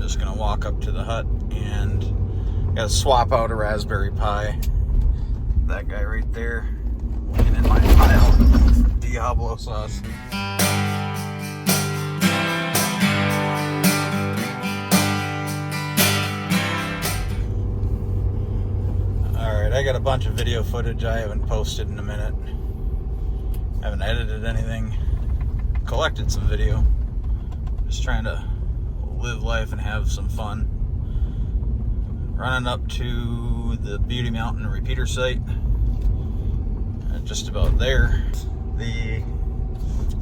just gonna walk up to the hut and gotta swap out a Raspberry Pi. That guy right there, laying in my pile of Diablo sauce. Alright, I got a bunch of video footage I haven't posted in a minute. I haven't edited anything, collected some video. Just trying to live life and have some fun. Running up to the Beauty Mountain repeater site. Just about there.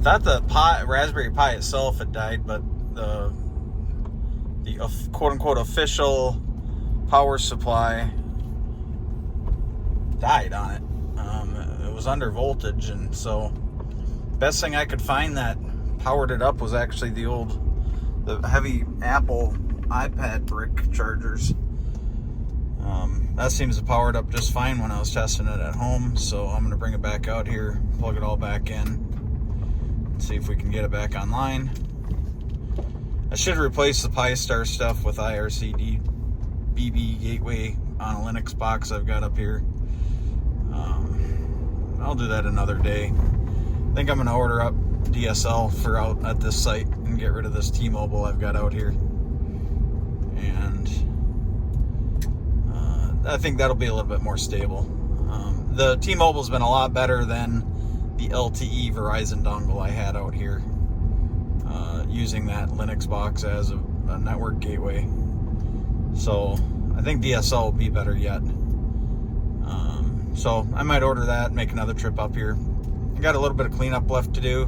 Thought the Raspberry Pi itself had died, but the quote-unquote official power supply died on it. It was under voltage, and so best thing I could find that powered it up was actually the heavy Apple iPad brick chargers. That seems to power it up just fine when I was testing it at home, so I'm going to bring it back out here, plug it all back in, and see if we can get it back online. I should replace the Pi-Star stuff with IRC BB gateway on a Linux box I've got up here. I'll do that another day. I think I'm going to order up DSL for out at this site and get rid of this T-Mobile I've got out here. And I think that'll be a little bit more stable. The T-Mobile's been a lot better than the LTE Verizon dongle I had out here, using that Linux box as a network gateway. So I think DSL will be better yet. So I might order that, make another trip up here. I got a little bit of cleanup left to do.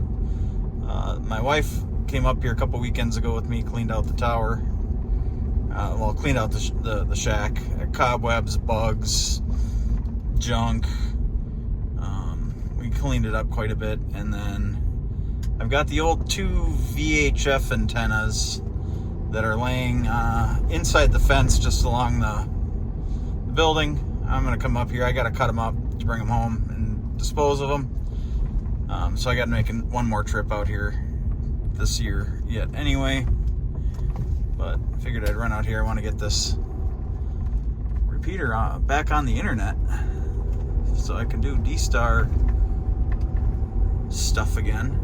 My wife came up here a couple weekends ago with me, cleaned out the tower. Cleaned out the shack. Cobwebs, bugs, junk. We cleaned it up quite a bit. And then I've got the old 2 VHF antennas that are laying inside the fence just along the building. I'm going to come up here. I got to cut them up to bring them home and dispose of them. So I got to make one more trip out here this year yet anyway. But figured I'd run out here. I want to get this repeater back on the internet so I can do D-Star stuff again.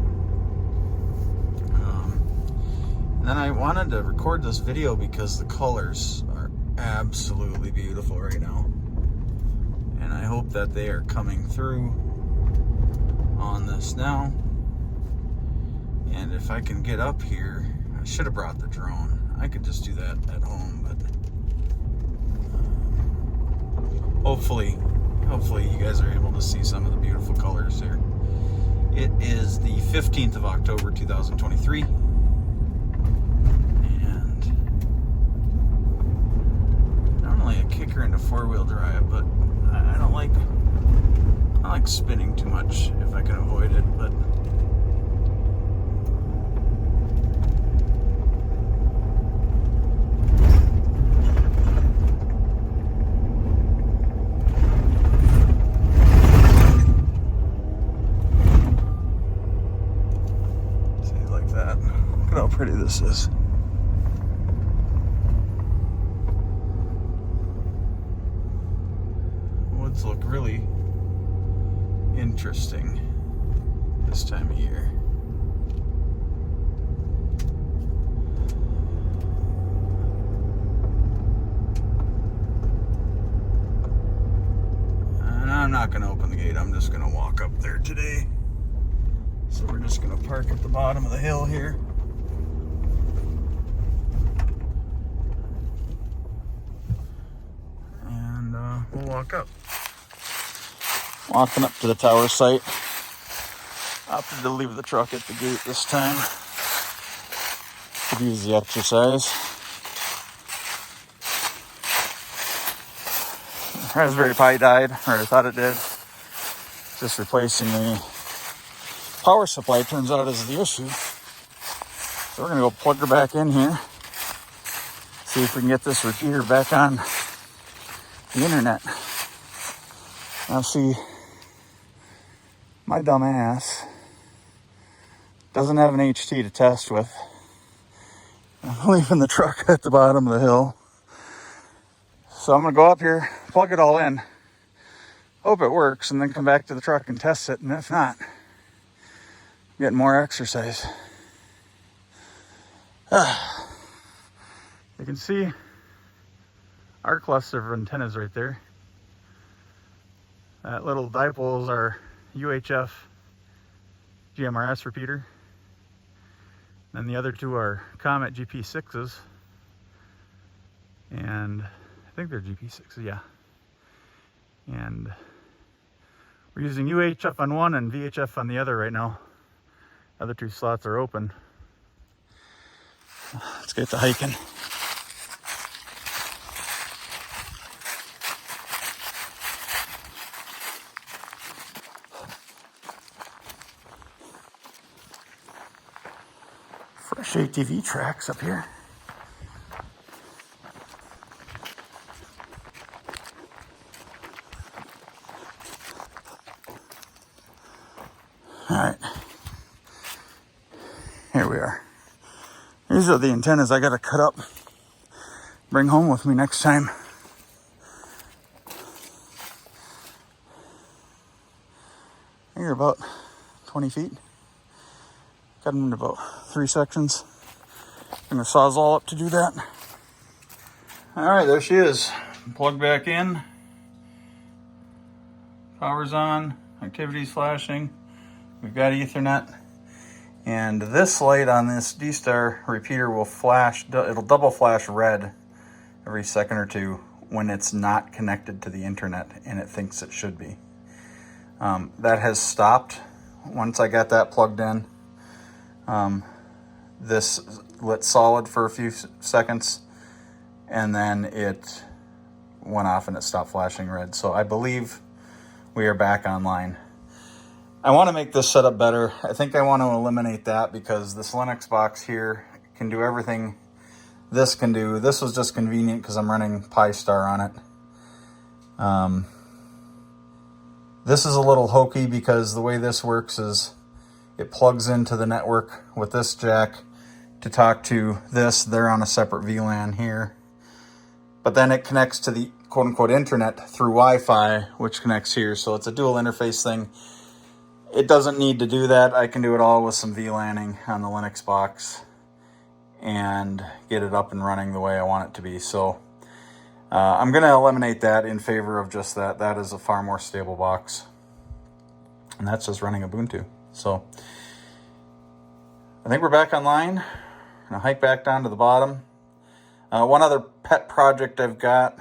And then I wanted to record this video because the colors are absolutely beautiful right now. And I hope that they are coming through on this now. And if I can get up here, I should have brought the drone. I could just do that at home, but hopefully you guys are able to see some of the beautiful colors there. It is the 15th of October 2023, and normally I kick her into four-wheel drive, but I don't like spinning too much if I can avoid it, but how pretty this is. Woods look really interesting this time of year. And I'm not going to open the gate. I'm just going to walk up there today. So we're just going to park at the bottom of the hill here. We'll walk up. Walking up to the tower site. Opted to leave the truck at the gate this time. Could use the exercise. Raspberry Pi died, or I thought it did. Just replacing the power supply turns out is the issue. So we're gonna go plug her back in here. See if we can get this repeater back on the internet. Now see, my dumb ass doesn't have an HT to test with. I'm leaving the truck at the bottom of the hill. So I'm gonna go up here, plug it all in, hope it works, and then come back to the truck and test it. And if not, get more exercise. You can see our cluster of antennas right there. That little dipole is our UHF GMRS repeater. And the other two are Comet GP6s. And I think they're GP6s, yeah. And we're using UHF on one and VHF on the other right now. Other two slots are open. Let's get to hiking. Fresh ATV tracks up here. All right, here we are. These are the antennas I gotta cut up, bring home with me next time. They're about 20 feet. Got them in about 3 sections. I'm gonna sawzall up to do that. All right, there she is. Plug back in. Power's on. Activity's flashing. We've got Ethernet. And this light on this D-Star repeater will flash, it'll double flash red every second or two when it's not connected to the internet and it thinks it should be. That has stopped once I got that plugged in. This lit solid for a few seconds and then it went off and it stopped flashing red. So I believe we are back online. I want to make this setup better. I think I want to eliminate that because this Linux box here can do everything this can do. This was just convenient because I'm running Pi-Star on it. This is a little hokey because the way this works is it plugs into the network with this jack to talk to this. They're on a separate VLAN here. But then it connects to the quote-unquote internet through Wi-Fi, which connects here. So it's a dual interface thing. It doesn't need to do that. I can do it all with some VLANing on the Linux box and get it up and running the way I want it to be. So I'm going to eliminate that in favor of just that. That is a far more stable box. And that's just running Ubuntu. So I think we're back online. I'm going to hike back down to the bottom. One other pet project I've got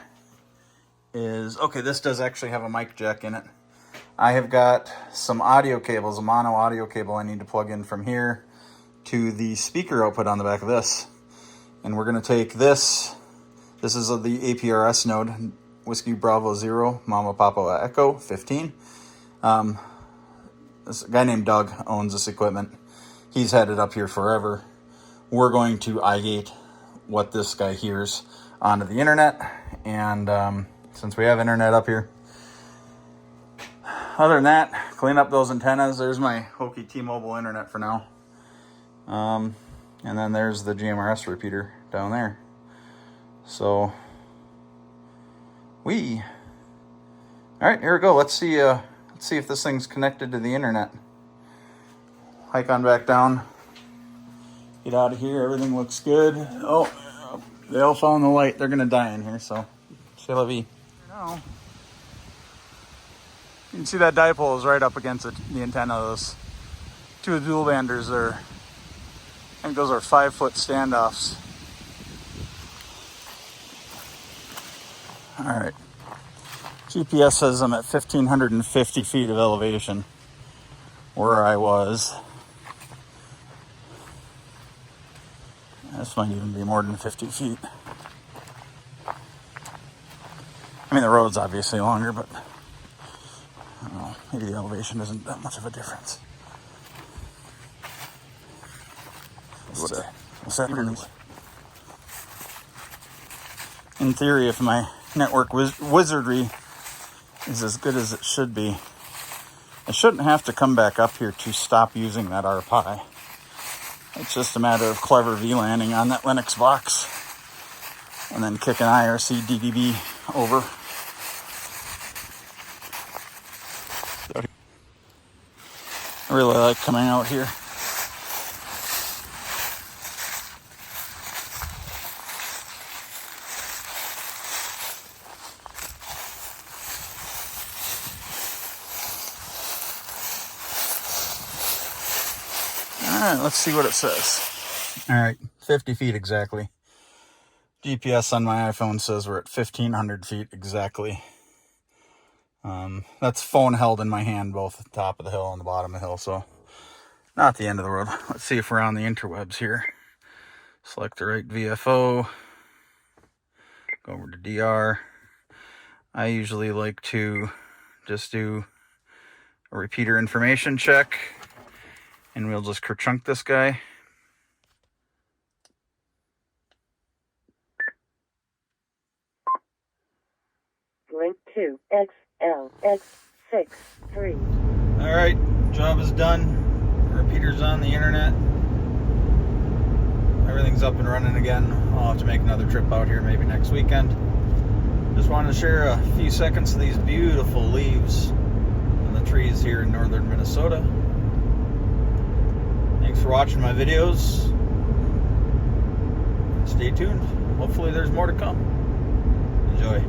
is, okay, this does actually have a mic jack in it. I have got some audio cables, a mono audio cable I need to plug in from here to the speaker output on the back of this. And we're going to take this. This is the APRS node, Whiskey Bravo 0, Mama Papa Echo 15. This guy named Doug owns this equipment. He's had it up here forever. We're going to iGate what this guy hears onto the internet. And since we have internet up here, other than that, clean up those antennas. There's my hokey T-Mobile internet for now. And then there's the GMRS repeater down there. So, all right, here we go. Let's see if this thing's connected to the internet. Hike on back down. Get out of here. Everything looks good. Oh, they all found the light. They're gonna die in here, so c'est la vie. Now, you can see that dipole is right up against the antenna. Those two dual banders are, I think those are 5-foot standoffs. All right. GPS says I'm at 1,550 feet of elevation where I was. This might even be more than 50 feet. I mean, the road's obviously longer, but I don't know, maybe the elevation isn't that much of a difference. In theory, if my network wizardry is as good as it should be, I shouldn't have to come back up here to stop using that RPi. It's just a matter of clever VLANing on that Linux box and then kicking IRC DDB over. I really like coming out here. Alright, let's see what it says. Alright, 50 feet exactly. GPS on my iPhone says we're at 1,500 feet exactly. That's phone held in my hand, both at the top of the hill and the bottom of the hill, so not the end of the world. Let's see if we're on the interwebs here. Select the right VFO. Go over to DR. I usually like to just do a repeater information check, and we'll just kerchunk this guy. Link to XLX63. Alright, job is done. Repeater's on the internet. Everything's up and running again. I'll have to make another trip out here maybe next weekend. Just wanted to share a few seconds of these beautiful leaves on the trees here in northern Minnesota. Thanks for watching my videos. Stay tuned. Hopefully there's more to come. Enjoy.